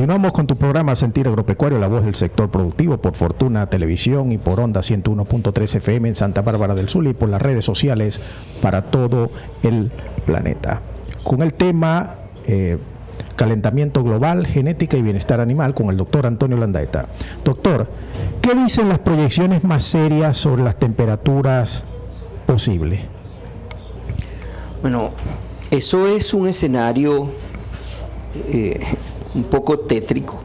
Continuamos con tu programa Sentir Agropecuario, la voz del sector productivo, por Fortuna Televisión y por Onda 101.3 FM en Santa Bárbara del Zulia y por las redes sociales para todo el planeta. Con el tema calentamiento global, genética y bienestar animal con el doctor Antonio Landaeta. Doctor, ¿qué dicen las proyecciones más serias sobre las temperaturas posibles? Bueno, eso es un escenario un poco tétrico.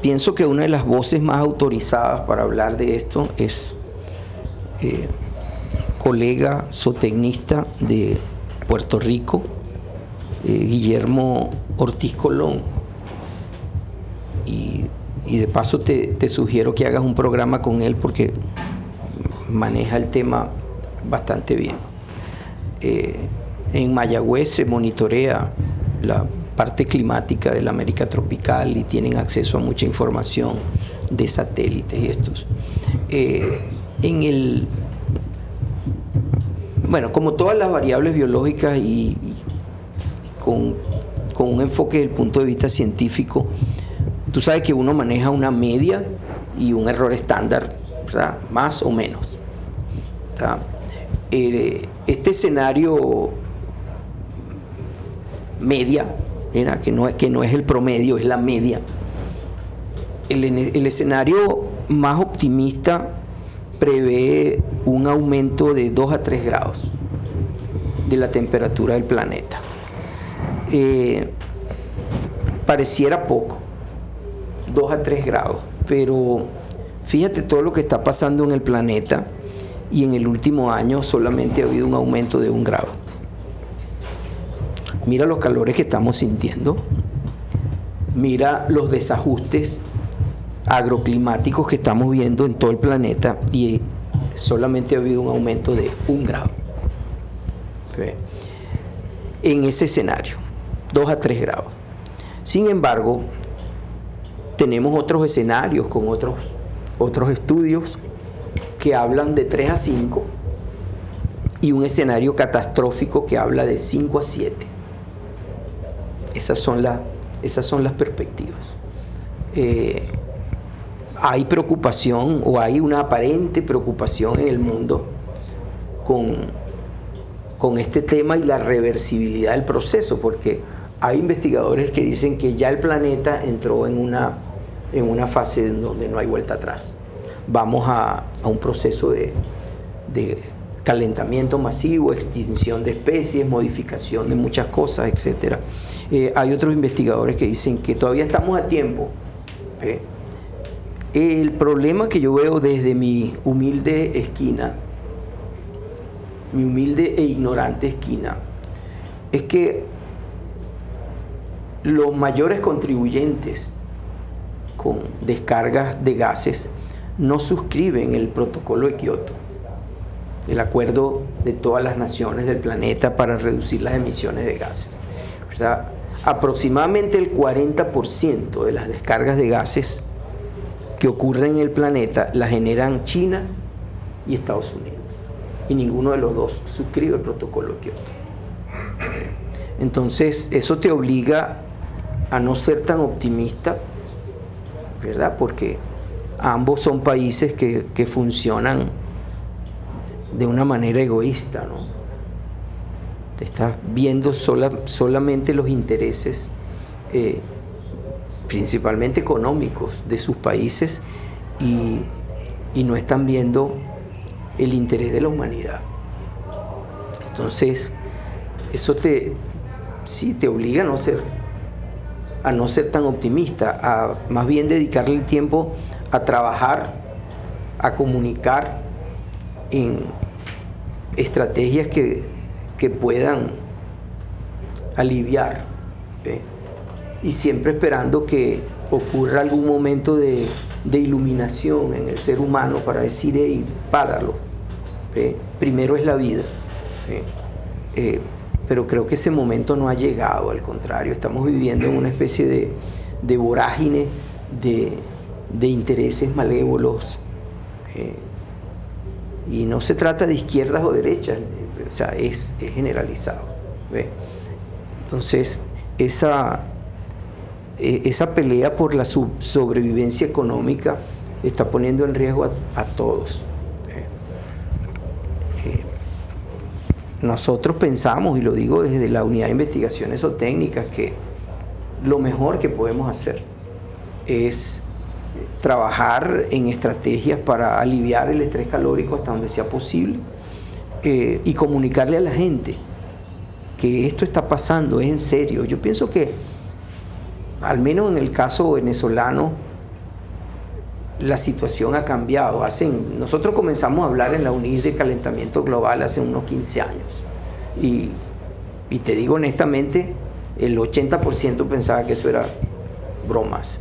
Pienso que una de las voces más autorizadas para hablar de esto es colega zootecnista de Puerto Rico, Guillermo Ortiz Colón, y de paso te sugiero que hagas un programa con él porque maneja el tema bastante bien. En Mayagüez se monitorea la parte climática de la América tropical y tienen acceso a mucha información de satélites y estos. Como todas las variables biológicas y con un enfoque desde el punto de vista científico, tú sabes que uno maneja una media y un error estándar, ¿verdad? Más o menos, ¿verdad? Este escenario media, ¿verdad? Que no es el promedio, es la media. El escenario más optimista prevé un aumento de 2 a 3 grados de la temperatura del planeta. Pareciera poco, 2 a 3 grados, pero fíjate todo lo que está pasando en el planeta y en el último año solamente ha habido un aumento de 1 grado. Mira los calores que estamos sintiendo, mira los desajustes agroclimáticos que estamos viendo en todo el planeta y solamente ha habido un aumento de 1 grado. ¿Okay? En ese escenario, 2 a 3 grados. Sin embargo, tenemos otros escenarios con otros estudios que hablan de 3 a 5 y un escenario catastrófico que habla de 5 a 7. Esas son las perspectivas. Hay preocupación o hay una aparente preocupación en el mundo con este tema y la reversibilidad del proceso, porque hay investigadores que dicen que ya el planeta entró en una fase en donde no hay vuelta atrás. Vamos a un proceso de calentamiento masivo, extinción de especies, modificación de muchas cosas, etc. Hay otros investigadores que dicen que todavía estamos a tiempo. El problema que yo veo desde mi humilde esquina, mi humilde e ignorante esquina, es que los mayores contribuyentes con descargas de gases no suscriben el protocolo de Kioto, el acuerdo de todas las naciones del planeta para reducir las emisiones de gases, ¿verdad? Aproximadamente el 40% de las descargas de gases que ocurren en el planeta las generan China y Estados Unidos, y ninguno de los dos suscribe el protocolo de Kioto. Entonces eso te obliga a no ser tan optimista, ¿verdad? Porque ambos son países que funcionan de una manera egoísta, ¿no? Te estás viendo solamente los intereses, principalmente económicos, de sus países y no están viendo el interés de la humanidad. Entonces, eso te obliga a no ser tan optimista, a más bien dedicarle el tiempo a trabajar, a comunicar en estrategias que puedan aliviar, ¿ve? Y siempre esperando que ocurra algún momento de iluminación en el ser humano para decir, hey, páralo, ¿ve? Primero es la vida, ¿ve? Pero creo que ese momento no ha llegado, al contrario, estamos viviendo en una especie de vorágine de intereses malévolos, y no se trata de izquierdas o derechas, o sea, es generalizado, ¿ve? Entonces esa esa pelea por la sobrevivencia económica está poniendo en riesgo a todos. Nosotros pensamos, y lo digo desde la Unidad de Investigaciones Zootécnicas, que lo mejor que podemos hacer es trabajar en estrategias para aliviar el estrés calórico hasta donde sea posible, y comunicarle a la gente que esto está pasando, es en serio. Yo pienso que, al menos en el caso venezolano, la situación ha cambiado. Nosotros comenzamos a hablar en la UNIS de calentamiento global hace unos 15 años. Y te digo honestamente, el 80% pensaba que eso era bromas.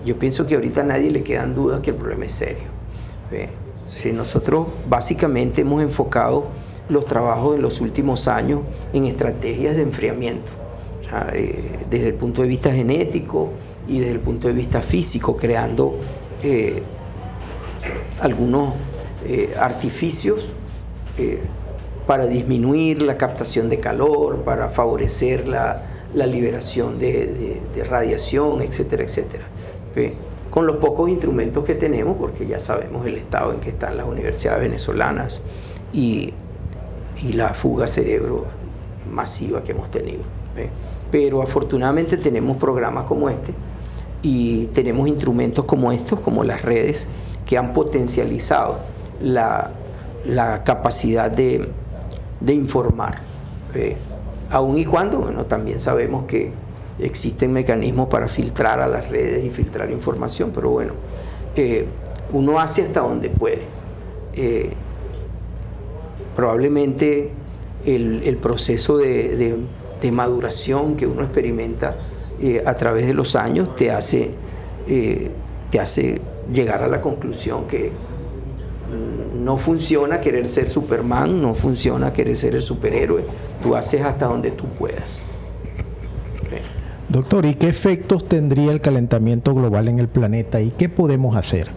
Yo pienso que ahorita a nadie le quedan dudas que el problema es serio. Si nosotros básicamente hemos enfocado los trabajos en los últimos años en estrategias de enfriamiento, desde el punto de vista genético y desde el punto de vista físico, creando algunos artificios para disminuir la captación de calor, para favorecer la liberación de radiación, etcétera, etcétera. Con los pocos instrumentos que tenemos, porque ya sabemos el estado en que están las universidades venezolanas y la fuga cerebro masiva que hemos tenido. Pero afortunadamente tenemos programas como este y tenemos instrumentos como estos, como las redes, que han potencializado la capacidad de informar. Aun y cuando, bueno, también sabemos que existen mecanismos para filtrar a las redes y filtrar información, pero bueno, uno hace hasta donde puede. Probablemente el proceso de maduración que uno experimenta a través de los años te hace llegar a la conclusión que no funciona querer ser Superman, no funciona querer ser el superhéroe, tú haces hasta donde tú puedas. Doctor, ¿y qué efectos tendría el calentamiento global en el planeta y qué podemos hacer?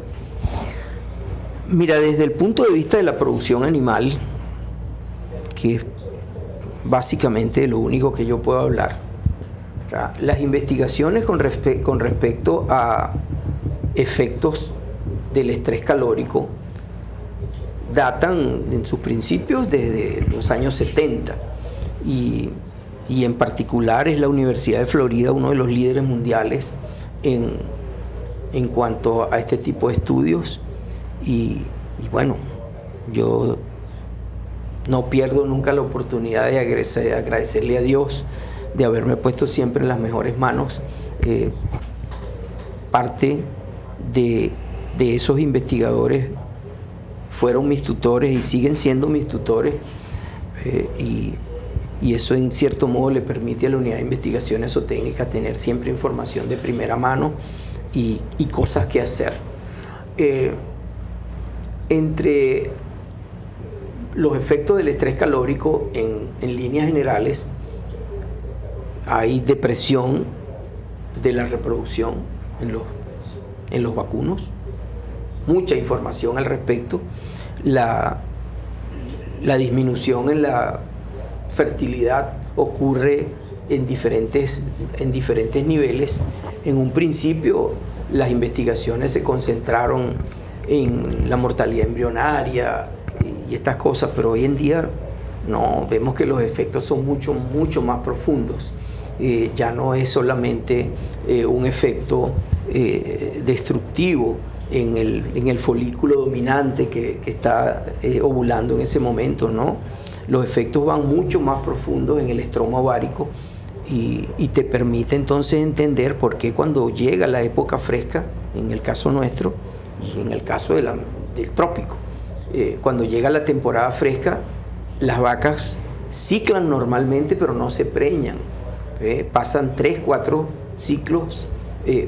Mira, desde el punto de vista de la producción animal, que es básicamente lo único que yo puedo hablar, las investigaciones con respecto a efectos del estrés calórico datan en sus principios desde los años 70 y en particular es la Universidad de Florida uno de los líderes mundiales en cuanto a este tipo de estudios y bueno, yo no pierdo nunca la oportunidad de agradecerle a Dios de haberme puesto siempre en las mejores manos. Parte de esos investigadores fueron mis tutores y siguen siendo mis tutores, y eso en cierto modo le permite a la Unidad de Investigaciones Zootécnicas tener siempre información de primera mano y cosas que hacer. Entre los efectos del estrés calórico en líneas generales hay depresión de la reproducción en los vacunos, mucha información al respecto, la disminución en la fertilidad ocurre en diferentes niveles. En un principio las investigaciones se concentraron en la mortalidad embrionaria y estas cosas, pero hoy en día no, vemos que los efectos son mucho más profundos. Ya no es solamente un efecto destructivo en el folículo dominante que está ovulando en ese momento, ¿no? Los efectos van mucho más profundos en el estroma ovárico y te permite entonces entender por qué cuando llega la época fresca, en el caso nuestro y en el caso del trópico, cuando llega la temporada fresca, las vacas ciclan normalmente pero no se preñan. Pasan 3-4 ciclos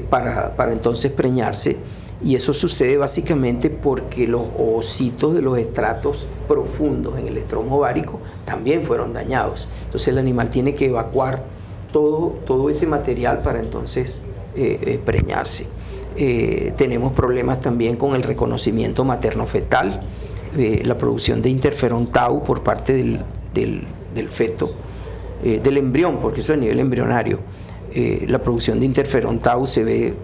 para entonces preñarse, y eso sucede básicamente porque los ovocitos de los estratos profundos en el estroma ovárico también fueron dañados. Entonces el animal tiene que evacuar todo ese material para entonces preñarse. Tenemos problemas también con el reconocimiento materno-fetal, la producción de interferón tau por parte del feto, del embrión, porque eso es a nivel embrionario. la producción de interferón tau se ve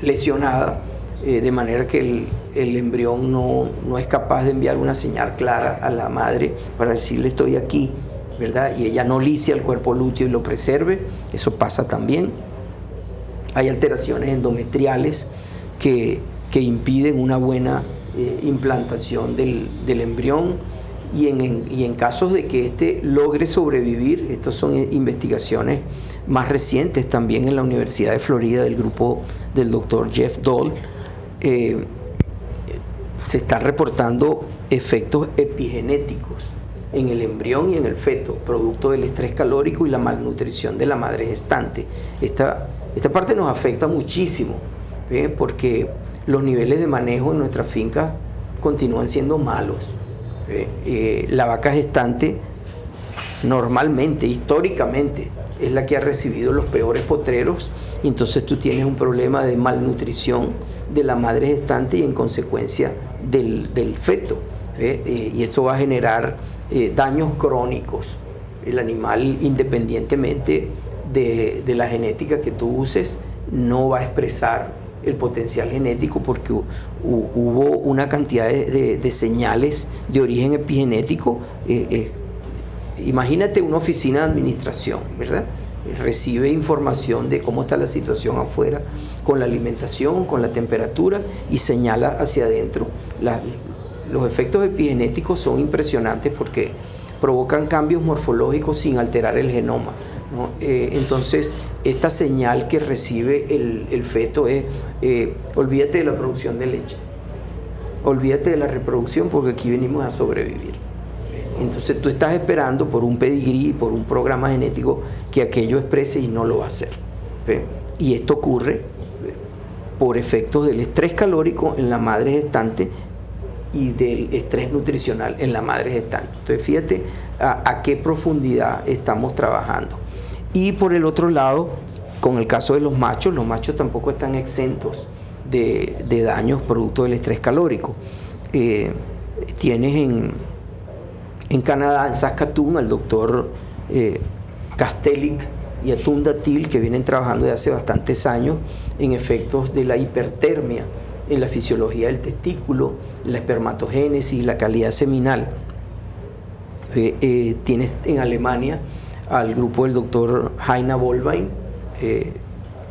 lesionada, de manera que el embrión no es capaz de enviar una señal clara a la madre para decirle estoy aquí, ¿verdad? Y ella no licia el cuerpo lúteo y lo preserve. Eso pasa también. Hay alteraciones endometriales que impiden una buena implantación del embrión, y en casos de que éste logre sobrevivir, estas son investigaciones más recientes también en la Universidad de Florida del grupo del doctor Jeff Doll, se están reportando efectos epigenéticos en el embrión y en el feto, producto del estrés calórico y la malnutrición de la madre gestante. Esta parte nos afecta muchísimo, porque los niveles de manejo en nuestras fincas continúan siendo malos. La vaca gestante normalmente, históricamente, es la que ha recibido los peores potreros, y entonces tú tienes un problema de malnutrición de la madre gestante y en consecuencia del feto, y eso va a generar daños crónicos. El animal, independientemente de la genética que tú uses, no va a expresar el potencial genético, porque hubo una cantidad de señales de origen epigenético. Imagínate una oficina de administración, ¿verdad? Recibe información de cómo está la situación afuera con la alimentación, con la temperatura, y señala hacia adentro. Los efectos epigenéticos son impresionantes porque provocan cambios morfológicos sin alterar el genoma, ¿no? Entonces, esta señal que recibe el feto es, olvídate de la producción de leche, olvídate de la reproducción, porque aquí venimos a sobrevivir. Entonces tú estás esperando por un pedigrí, por un programa genético que aquello exprese, y no lo va a hacer. Y esto ocurre por efectos del estrés calórico en la madre gestante y del estrés nutricional en la madre gestante. Entonces fíjate a qué profundidad estamos trabajando. Y por el otro lado, con el caso de los machos tampoco están exentos de daños producto del estrés calórico. Tienes en Canadá, en Saskatoon, al doctor Kastelik y Atunda Till, que vienen trabajando desde hace bastantes años en efectos de la hipertermia en la fisiología del testículo, la espermatogénesis, la calidad seminal. Tienes en Alemania al grupo del doctor Heiner Wollwein.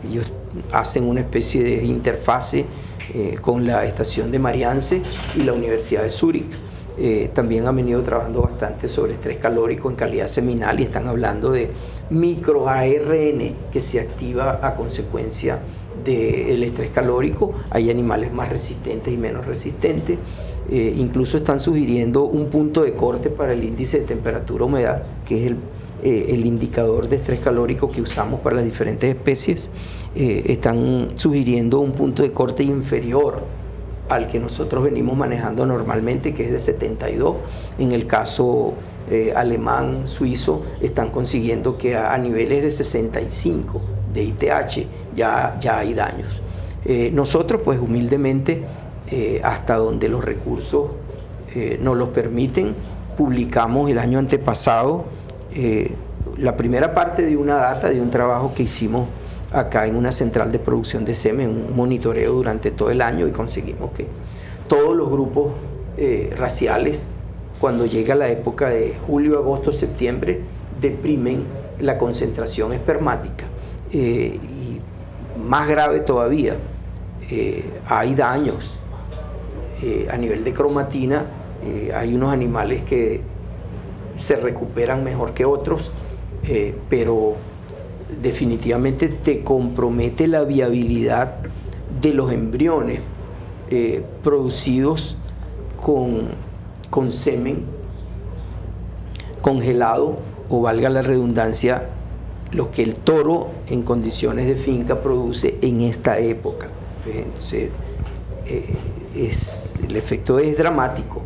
Ellos hacen una especie de interfase con la estación de Marianne y la Universidad de Zúrich. También han venido trabajando bastante sobre estrés calórico en calidad seminal, y están hablando de microARN que se activa a consecuencia del estrés calórico. Hay animales más resistentes y menos resistentes. Incluso están sugiriendo un punto de corte para el índice de temperatura-humedad, que es el indicador de estrés calórico que usamos para las diferentes especies. Están sugiriendo un punto de corte inferior al que nosotros venimos manejando normalmente, que es de 72. En el caso alemán, suizo, están consiguiendo que a niveles de 65 de ITH ya hay daños. Nosotros, pues humildemente, hasta donde los recursos nos los permiten, publicamos el año antepasado la primera parte de una data de un trabajo que hicimos acá en una central de producción de semen, un monitoreo durante todo el año, y conseguimos que todos los grupos raciales, cuando llega la época de julio, agosto, septiembre, deprimen la concentración espermática. Y más grave todavía, hay daños a nivel de cromatina. Hay unos animales que se recuperan mejor que otros, pero definitivamente te compromete la viabilidad de los embriones producidos con semen congelado, o valga la redundancia, lo que el toro en condiciones de finca produce en esta época. Entonces, el efecto es dramático.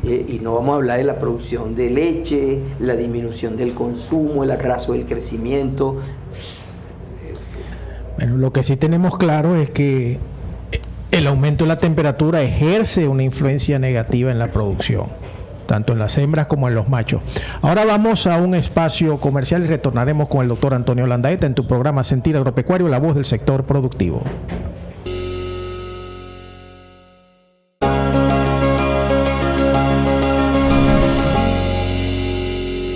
Y no vamos a hablar de la producción de leche, la disminución del consumo, el atraso del crecimiento. Bueno, lo que sí tenemos claro es que el aumento de la temperatura ejerce una influencia negativa en la producción. tanto en las hembras como en los machos. Ahora vamos a un espacio comercial y retornaremos con el doctor Antonio Landaeta en tu programa Sentir Agropecuario, la voz del sector productivo.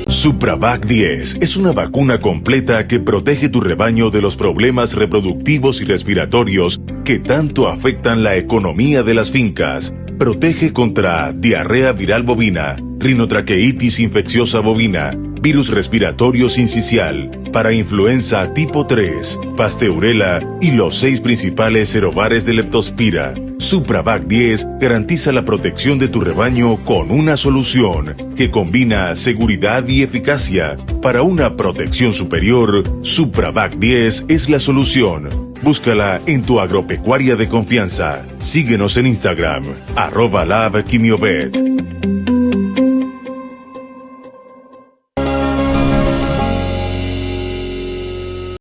Supravac 10 es una vacuna completa que protege tu rebaño de los problemas reproductivos y respiratorios que tanto afectan la economía de las fincas. Protege contra diarrea viral bovina, rinotraqueitis infecciosa bovina, virus respiratorio sincicial, parainfluenza tipo 3, pasteurela y los 6 principales serobares de leptospira. Supravac 10 garantiza la protección de tu rebaño con una solución que combina seguridad y eficacia. Para una protección superior, Supravac 10 es la solución. Búscala en tu agropecuaria de confianza. Síguenos en Instagram, @labquimiovet.